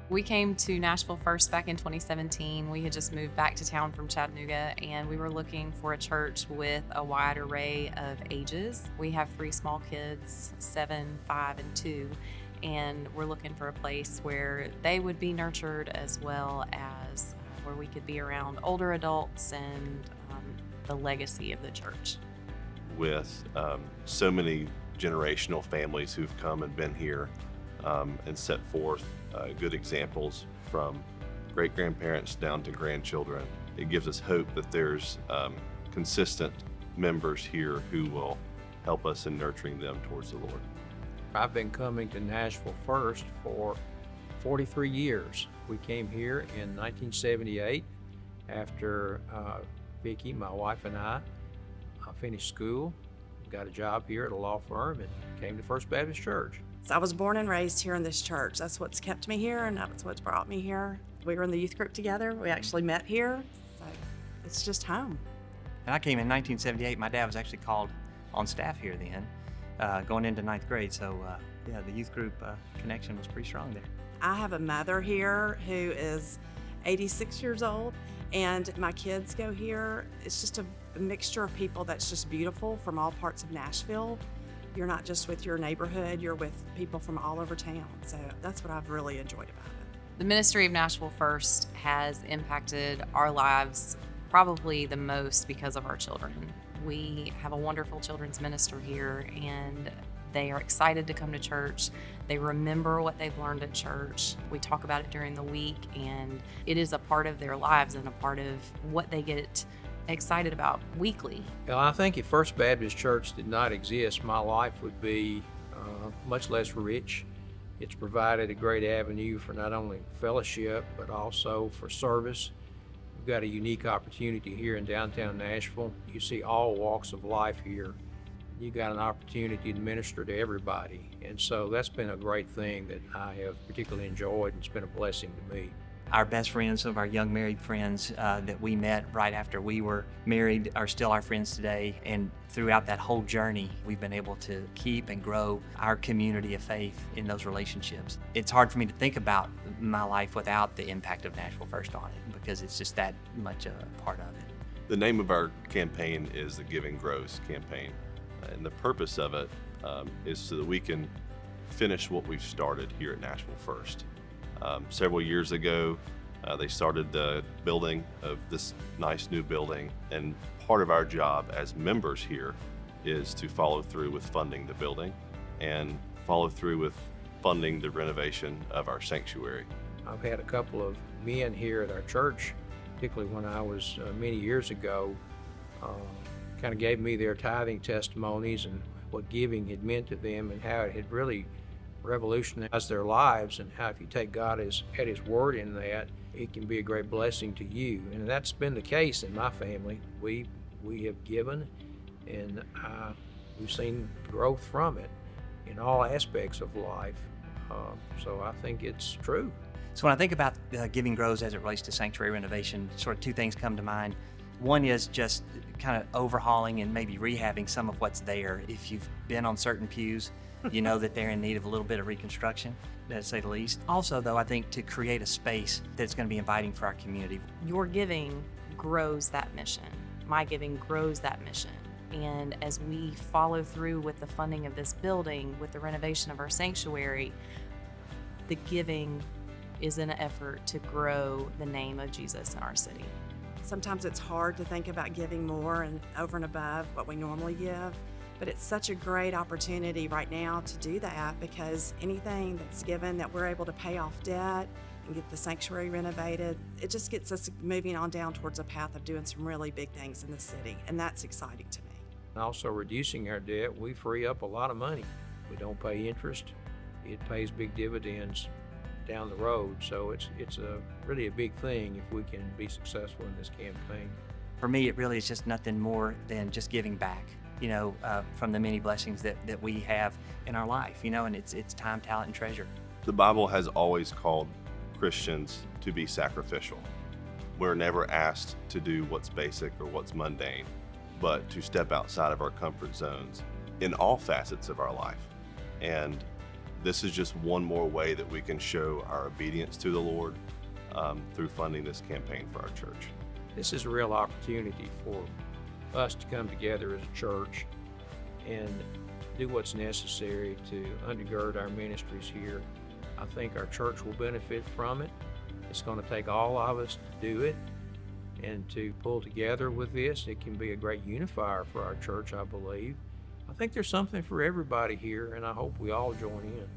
We came to Nashville first back in 2017. We had just moved back to town from Chattanooga, and we were looking for a church with a wide array of ages. We have 3 small kids, 7, 5, and 2, and we're looking for a place where they would be nurtured as well as where we could be around older adults and the legacy of the church. With so many generational families who've come and been here and set forth good examples from great-grandparents down to grandchildren, it gives us hope that there's consistent members here who will help us in nurturing them towards the Lord. I've been coming to Nashville First for 43 years. We came here in 1978 after Vicki, my wife, and I finished school, got a job here at a law firm, and came to First Baptist Church. So I was born and raised here in this church. That's what's kept me here, and that's what's brought me here. We were in the youth group together. We actually met here, so it's just home. And I came in 1978. My dad was actually called on staff here then, going into 9th grade. So yeah, the youth group connection was pretty strong there. I have a mother here who is 86 years old, and my kids go here. It's just a mixture of people that's just beautiful from all parts of Nashville. You're not just with your neighborhood, you're with people from all over town. So that's what I've really enjoyed about it. The ministry of Nashville First has impacted our lives probably the most because of our children. We have a wonderful children's minister here, and they are excited to come to church. They remember what they've learned at church. We talk about it during the week, and it is a part of their lives and a part of what they get excited about weekly. Well, I think if First Baptist Church did not exist, my life would be much less rich. It's provided a great avenue for not only fellowship, but also for service. We've got a unique opportunity here in downtown Nashville. You see all walks of life here. You got an opportunity to minister to everybody. And so that's been a great thing that I have particularly enjoyed, and it's been a blessing to me. Our best friends, some of our young married friends that we met right after we were married, are still our friends today. And throughout that whole journey, we've been able to keep and grow our community of faith in those relationships. It's hard for me to think about my life without the impact of Nashville First on it, because it's just that much a part of it. The name of our campaign is the Giving Grows campaign, and the purpose of it is so that we can finish what we've started here at Nashville First. Several years ago, they started the building of this nice new building, and part of our job as members here is to follow through with funding the building and follow through with funding the renovation of our sanctuary. I've had a couple of men here at our church, particularly when I was many years ago, kind of gave me their tithing testimonies and what giving had meant to them and how it had really revolutionized their lives, and how if you take God at His word in that, it can be a great blessing to you. And that's been the case in my family. We have given, and we've seen growth from it in all aspects of life. So I think it's true. So when I think about Giving Grows as it relates to sanctuary renovation, sort of 2 things come to mind. One is just kind of overhauling and maybe rehabbing some of what's there. If you've been on certain pews, you know that they're in need of a little bit of reconstruction, to say the least. Also, though, I think to create a space that's going to be inviting for our community. Your giving grows that mission. My giving grows that mission. And as we follow through with the funding of this building, with the renovation of our sanctuary, the giving is an effort to grow the name of Jesus in our city. Sometimes it's hard to think about giving more and over and above what we normally give, but it's such a great opportunity right now to do that, because anything that's given that we're able to pay off debt and get the sanctuary renovated, it just gets us moving on down towards a path of doing some really big things in the city, and that's exciting to me. Also, reducing our debt, we free up a lot of money. We don't pay interest. It pays big dividends down the road, so it's really a big thing if we can be successful in this campaign. For me, it really is just nothing more than just giving back, from the many blessings that we have in our life, and it's time, talent, and treasure. The Bible has always called Christians to be sacrificial. We're never asked to do what's basic or what's mundane, but to step outside of our comfort zones in all facets of our life. And this is just one more way that we can show our obedience to the Lord through funding this campaign for our church. This is a real opportunity for us to come together as a church and do what's necessary to undergird our ministries here. I think our church will benefit from it. It's going to take all of us to do it and to pull together with this. It can be a great unifier for our church, I believe. I think there's something for everybody here, and I hope we all join in.